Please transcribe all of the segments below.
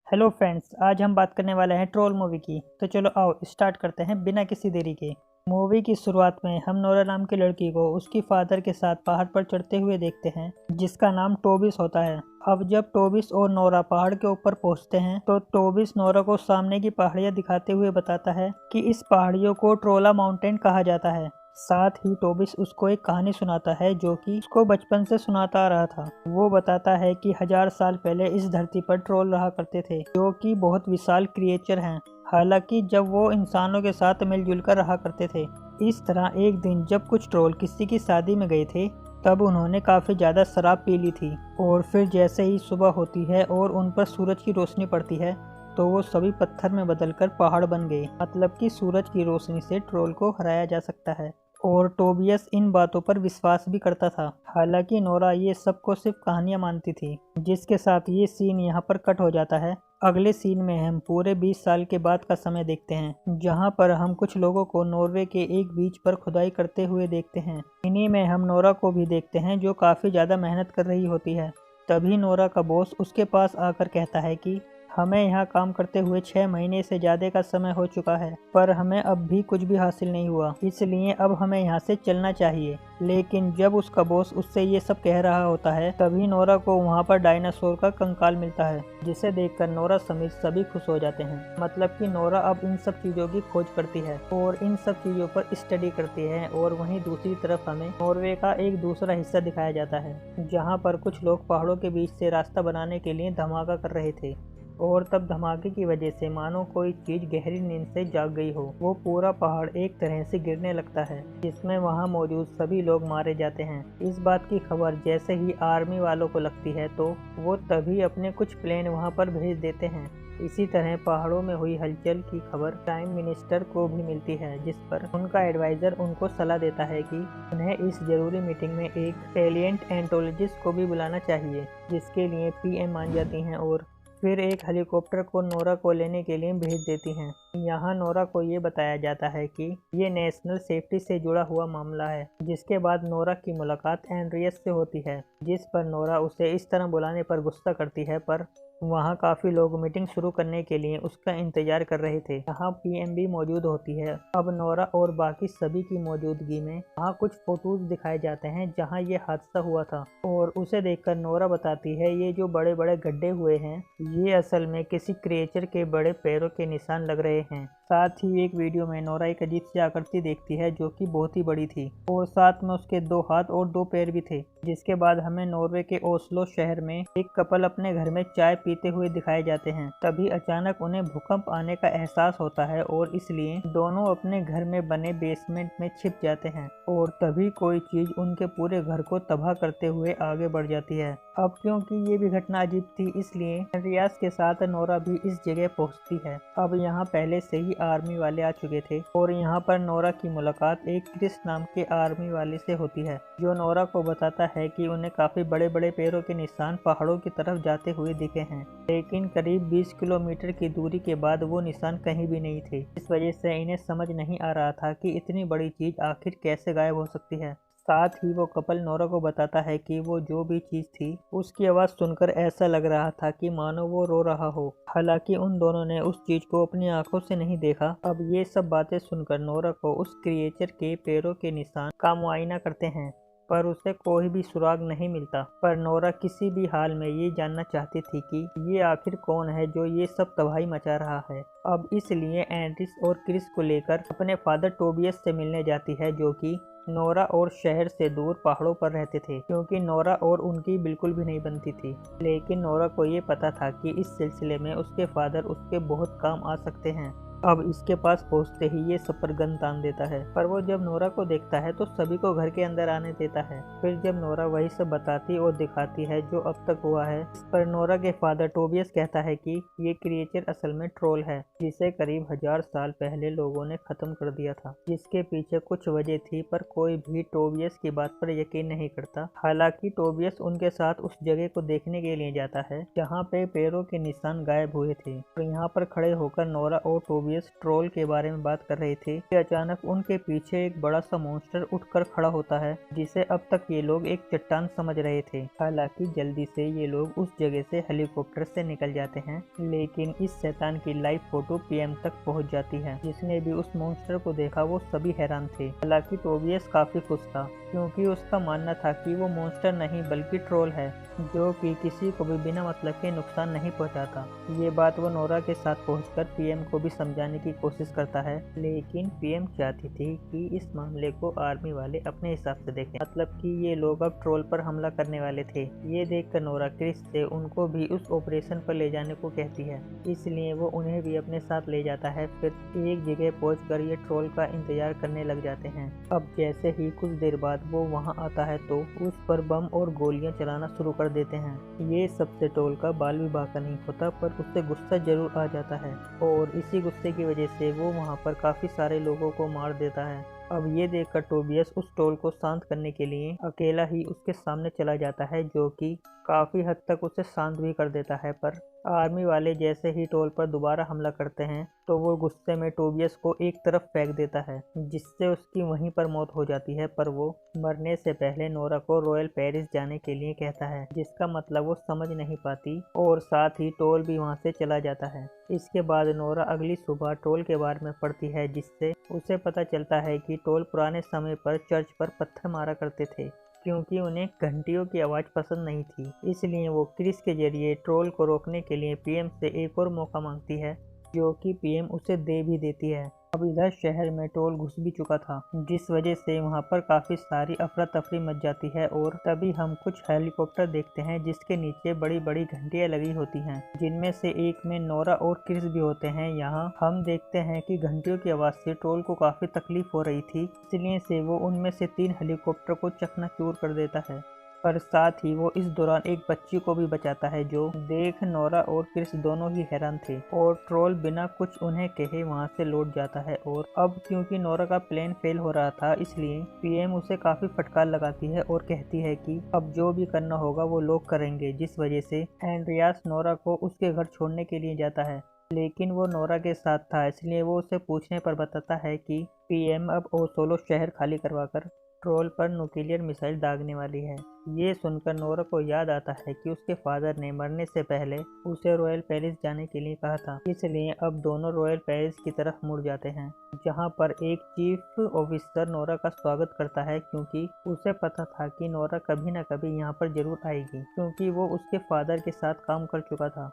Hello friends, आज हम बात करने वाले हैं ट्रोल मूवी की। तो चलो आओ स्टार्ट करते हैं बिना किसी देरी के। मूवी की शुरुआत में हम नोरा नाम की लड़की को उसकी फादर के साथ पहाड़ पर चढ़ते हुए देखते हैं, जिसका नाम टोबिस होता है। अब जब टोबिस और नोरा पहाड़ के ऊपर पहुंचते हैं तो टोबिस नोरा को सामने की पहाड़ियां दिखाते हुए बताता है कि इस पहाड़ियों को ट्रोला माउंटेन कहा जाता है। साथ ही टोबिस उसको एक कहानी सुनाता है जो कि उसको बचपन से सुनाता आ रहा था। वो बताता है कि 1000 साल पहले इस धरती पर ट्रोल रहा करते थे, जो कि बहुत विशाल क्रिएचर हैं। हालांकि जब वो इंसानों के साथ मिलजुल कर रहा करते थे। इस तरह एक दिन जब कुछ ट्रोल किसी की शादी में गए थे, तब उन्होंने काफी ज्यादा शराब पी ली थी। और फिर जैसे ही सुबह होती है और उन पर सूरज की रोशनी पड़ती है, तो वो सभी पत्थर में बदलकर पहाड़ बन गए। मतलब कि सूरज की रोशनी से ट्रोल को हराया जा सकता है। और टोबियस इन बातों पर विश्वास भी करता था। हालांकि नोरा ये सब को सिर्फ कहानियां मानती थी। जिसके साथ ये सीन यहाँ पर कट हो जाता है। अगले सीन में हम पूरे 20 साल के बाद का समय देखते हैं, जहाँ पर हम कुछ लोगों को नॉर्वे के एक बीच पर खुदाई करते हुए देखते हैं। इन्हीं में हम नोरा को भी देखते हैं, जो काफी ज्यादा मेहनत कर रही होती है। तभी नोरा का बॉस उसके पास आकर कहता है कि हमें यहाँ काम करते हुए 6 महीने से ज्यादा का समय हो चुका है, पर हमें अब भी कुछ भी हासिल नहीं हुआ, इसलिए अब हमें यहाँ से चलना चाहिए। लेकिन जब उसका बॉस उससे ये सब कह रहा होता है, तभी नोरा को वहाँ पर डायनासोर का कंकाल मिलता है, जिसे देखकर नोरा समेत सभी खुश हो जाते हैं। मतलब कि नोरा अब इन सब चीजों की खोज करती है और इन सब चीजों पर स्टडी करती है। और वहीं दूसरी तरफ हमें नॉर्वे का एक दूसरा हिस्सा दिखाया जाता है, जहाँ पर कुछ लोग पहाड़ों के बीच से रास्ता बनाने के लिए धमाका कर रहे थे। और तब धमाके की वजह से मानो कोई चीज गहरी नींद से जाग गई हो। वो पूरा पहाड़ एक तरह से गिरने लगता है, जिसमें वहां मौजूद सभी लोग मारे जाते हैं। इस बात की खबर जैसे ही आर्मी वालों को लगती है, तो वो तभी अपने कुछ प्लेन वहां पर भेज देते हैं। इसी तरह पहाड़ों में हुई हलचल की खबर प्राइम मिनिस्टर को भी मिलती है, जिस पर उनका एडवाइजर उनको सलाह देता है कि उन्हें इस जरूरी मीटिंग में एक पेलिएंट एंटोलॉजिस्ट को भी बुलाना चाहिए, जिसके लिए पीएम मान जाती हैं और फिर एक हेलीकॉप्टर को नोरा को लेने के लिए भेज देती हैं। यहाँ नोरा को ये बताया जाता है कि ये नेशनल सेफ्टी से जुड़ा हुआ मामला है। जिसके बाद नोरा की मुलाकात एंड्रियस से होती है, जिस पर नोरा उसे इस तरह बुलाने पर गुस्सा करती है, पर वहाँ काफी लोग मीटिंग शुरू करने के लिए उसका इंतजार कर रहे थे। यहाँ पीएम भी मौजूद होती है। अब नोरा और बाकी सभी की मौजूदगी में वहाँ कुछ फोटोज दिखाए जाते हैं, जहाँ ये हादसा हुआ था। और उसे देखकर नोरा बताती है, ये जो बड़े बड़े गड्ढे हुए हैं, ये असल में किसी क्रिएचर के बड़े पैरों के निशान लग रहे हैं। साथ ही एक वीडियो में नोरा एक अजीब सी आकृति देखती है, जो कि बहुत ही बड़ी थी और साथ में उसके 2 हाथ और 2 पैर भी थे। जिसके बाद हमें नॉर्वे के ओस्लो शहर में एक कपल अपने घर में चाय पीते हुए दिखाए जाते हैं। तभी अचानक उन्हें भूकंप आने का एहसास होता है और इसलिए दोनों अपने घर में बने बेसमेंट में छिप जाते हैं। और तभी कोई चीज उनके पूरे घर को तबाह करते हुए आगे बढ़ जाती है। अब क्योंकि ये भी घटना अजीब थी, इसलिए रियाज के साथ नोरा भी इस जगह पहुंचती है। अब यहाँ पहले से ही आर्मी वाले आ चुके थे और यहाँ पर नोरा की मुलाकात एक क्रिस नाम के आर्मी वाले से होती है, जो नोरा को बताता है कि उन्हें काफी बड़े बड़े पैरों के निशान पहाड़ों की तरफ जाते हुए दिखे हैं। लेकिन करीब 20 किलोमीटर की दूरी के बाद वो निशान कहीं भी नहीं थे। इस वजह से इन्हें समझ नहीं आ रहा था कि इतनी बड़ी चीज आखिर कैसे गायब हो सकती है। साथ ही वो कपल नोरा को बताता है कि वो जो भी चीज थी, उसकी आवाज सुनकर ऐसा लग रहा था कि मानो वो रो रहा हो। हालांकि उन दोनों ने उस चीज को अपनी आंखों से नहीं देखा। अब ये सब बातें सुनकर नोरा को उस क्रिएचर के पैरों के निशान का मुआयना करते हैं, पर उसे कोई भी सुराग नहीं मिलता। पर नोरा किसी भी हाल में ये जानना चाहती थी कि ये आखिर कौन है जो ये सब तबाही मचा रहा है। अब इसलिए एंड्रिस और क्रिस को लेकर अपने फादर टोबियस से मिलने जाती है, जो कि नोरा और शहर से दूर पहाड़ों पर रहते थे, क्योंकि नोरा और उनकी बिल्कुल भी नहीं बनती थी। लेकिन नोरा को ये पता था कि इस सिलसिले में उसके फादर उसके बहुत काम आ सकते हैं। अब इसके पास पहुंचते ही ये सब पर गन तान देता है, पर वो जब नोरा को देखता है तो सभी को घर के अंदर आने देता है। फिर जब नोरा वही सब बताती और दिखाती है जो अब तक हुआ है, इस पर नोरा के फादर टोबियस कहता है कि ये क्रिएचर असल में ट्रोल है, जिसे करीब 1000 साल पहले लोगों ने खत्म कर दिया था। जिसके पीछे कुछ वजह थी, पर कोई भी टोबियस की बात पर यकीन नहीं करता। हालांकि टोबियस उनके साथ उस जगह को देखने के लिए जाता है, जहाँ पे पैरों के निशान गायब हुए थे। और यहाँ पर खड़े होकर नोरा और टोबियस टोबियस ट्रोल के बारे में बात कर रहे थे कि अचानक उनके पीछे एक बड़ा सा मॉन्स्टर उठकर खड़ा होता है, जिसे अब तक ये लोग एक चट्टान समझ रहे थे। हालांकि जल्दी से ये लोग उस जगह से हेलीकॉप्टर से निकल जाते हैं, लेकिन इस शैतान की लाइव फोटो पीएम तक पहुंच जाती है। जिसने भी उस मॉन्स्टर को देखा वो सभी हैरान थे। हालांकि टोबियस काफी खुश था, क्योंकि उसका मानना था कि वो मॉन्स्टर नहीं बल्कि ट्रोल है, जो कि किसी को भी बिना मतलब के नुकसान नहीं पहुंचाता। ये बात वो नोरा के साथ पहुंचकर पीएम को भी समझाने की कोशिश करता है, लेकिन पीएम चाहती थी कि इस मामले को आर्मी वाले अपने हिसाब से देखें, मतलब कि ये लोग अब ट्रोल पर हमला करने वाले थे। ये देखकर नोरा क्रिस से उनको भी उस ऑपरेशन पर ले जाने को कहती है, इसलिए वो उन्हें भी अपने साथ ले जाता है। फिर एक जगह पहुंचकर ये ट्रोल का इंतजार करने लग जाते हैं। अब जैसे ही कुछ देर बाद वो वहां आता है तो उस पर बम और गोलियां चलाना शुरू कर देते हैं। ये सबसे ट्रोल का बाल विवाह का नहीं होता, पर उससे गुस्सा जरूर आ जाता है और इसी गुस्से की वजह से वो वहां पर काफी सारे लोगों को मार देता है। अब ये देखकर टोबियस उस ट्रोल को शांत करने के लिए अकेला ही उसके सामने चला जाता है, जो कि काफी हद तक उसे शांत भी कर देता है। पर आर्मी वाले जैसे ही ट्रोल पर दोबारा हमला करते हैं तो वो गुस्से में टोबियस को एक तरफ फेंक देता है, जिससे उसकी वहीं पर मौत हो जाती है। पर वो मरने से पहले नोरा को रॉयल पेरिस जाने के लिए कहता है, जिसका मतलब वो समझ नहीं पाती और साथ ही ट्रोल भी वहां से चला जाता है। इसके बाद नोरा अगली सुबह ट्रोल के बारे में पढ़ती है, जिससे उसे पता चलता है कि ट्रोल पुराने समय पर चर्च पर पत्थर मारा करते थे, क्योंकि उन्हें घंटियों की आवाज़ पसंद नहीं थी। इसलिए वो क्रिस के जरिए ट्रोल को रोकने के लिए पीएम से एक और मौका मांगती है, जो कि पीएम उसे दे भी देती है। अब इधर शहर में ट्रोल घुस भी चुका था, जिस वजह से वहां पर काफी सारी अफरा तफरी मच जाती है। और तभी हम कुछ हेलीकॉप्टर देखते हैं जिसके नीचे बड़ी बड़ी घंटियां लगी होती हैं, जिनमें से एक में नोरा और क्रिस भी होते हैं। यहाँ हम देखते हैं कि घंटियों की आवाज से ट्रोल को काफी तकलीफ हो रही थी, इसलिए से वो उनमें से 3 हेलीकॉप्टर को चकनाचूर कर देता है। पर साथ ही वो इस दौरान एक बच्ची को भी बचाता है, जो देख नोरा और क्रिस दोनों ही हैरान थे। और ट्रोल बिना कुछ उन्हें कहे वहां से लौट जाता है। और अब क्योंकि नोरा का प्लेन फेल हो रहा था, इसलिए पीएम उसे काफी फटकार लगाती है और कहती है कि अब जो भी करना होगा वो लोग करेंगे। जिस वजह से एंड्रियास नोरा को उसके घर छोड़ने के लिए जाता है, लेकिन वो नोरा के साथ था, इसलिए वो उसे पूछने पर बताता है कि पीएम अब ओसोलो शहर खाली करवाकर ट्रोल पर न्यूक्लियर मिसाइल दागने वाली है। ये सुनकर नोरा को याद आता है कि उसके फादर ने मरने से पहले उसे रॉयल पेरिस जाने के लिए कहा था, इसलिए अब दोनों रॉयल पेरिस की तरफ मुड़ जाते हैं, जहां पर एक चीफ ऑफिसर नोरा का स्वागत करता है, क्योंकि उसे पता था कि नोरा कभी न कभी यहाँ पर जरूर आएगी, क्योंकि वो उसके फादर के साथ काम कर चुका था।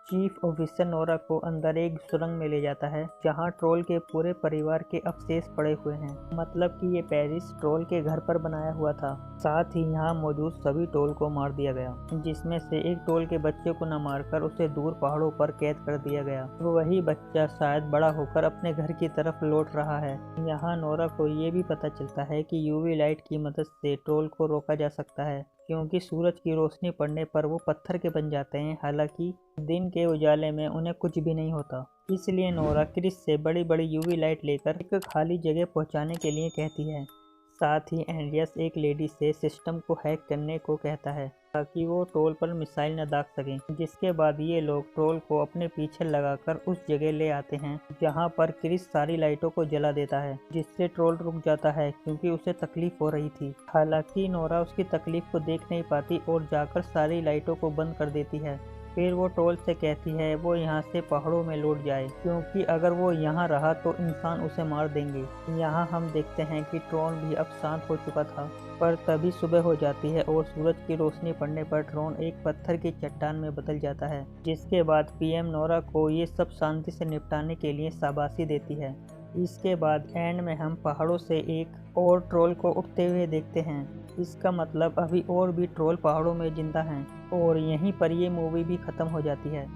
चीफ ऑफिसर नोरा को अंदर एक सुरंग में ले जाता है, जहां ट्रोल के पूरे परिवार के अवशेष पड़े हुए हैं। मतलब कि ये पेरिस ट्रोल के घर पर बनाया हुआ था। साथ ही यहाँ मौजूद सभी ट्रोल को मार दिया गया, जिसमें से एक ट्रोल के बच्चे को न मारकर उसे दूर पहाड़ों पर कैद कर दिया गया। वही बच्चा शायद बड़ा होकर अपने घर की तरफ लौट रहा है। यहाँ नोरा को ये भी पता चलता है कि यूवी लाइट की मदद से ट्रोल को रोका जा सकता है, क्योंकि सूरज की रोशनी पड़ने पर वो पत्थर के बन जाते हैं। हालांकि दिन के उजाले में उन्हें कुछ भी नहीं होता। इसलिए नोरा क्रिस से बड़ी बड़ी यूवी लाइट लेकर एक खाली जगह पहुंचाने के लिए कहती है। साथ ही एंड्रियास एक लेडी से सिस्टम को हैक करने को कहता है, ताकि वो ट्रोल पर मिसाइल न दाग सकें। जिसके बाद ये लोग ट्रोल को अपने पीछे लगाकर उस जगह ले आते हैं, जहां पर क्रिस सारी लाइटों को जला देता है, जिससे ट्रोल रुक जाता है, क्योंकि उसे तकलीफ हो रही थी। हालांकि नोरा उसकी तकलीफ को देख नहीं पाती और जाकर सारी लाइटों को बंद कर देती है। फिर वो ट्रोल से कहती है वो यहाँ से पहाड़ों में लौट जाए, क्योंकि अगर वो यहाँ रहा तो इंसान उसे मार देंगे। यहाँ हम देखते हैं कि ट्रोन भी अब शांत हो चुका था, पर तभी सुबह हो जाती है और सूरज की रोशनी पड़ने पर ट्रोन एक पत्थर की चट्टान में बदल जाता है। जिसके बाद पीएम नोरा को ये सब शांति से निपटाने के लिए शाबाशी देती है। इसके बाद एंड में हम पहाड़ों से एक और ट्रोल को उठते हुए देखते हैं। इसका मतलब अभी और भी ट्रोल पहाड़ों में जिंदा हैं और यहीं पर ये मूवी भी खत्म हो जाती है।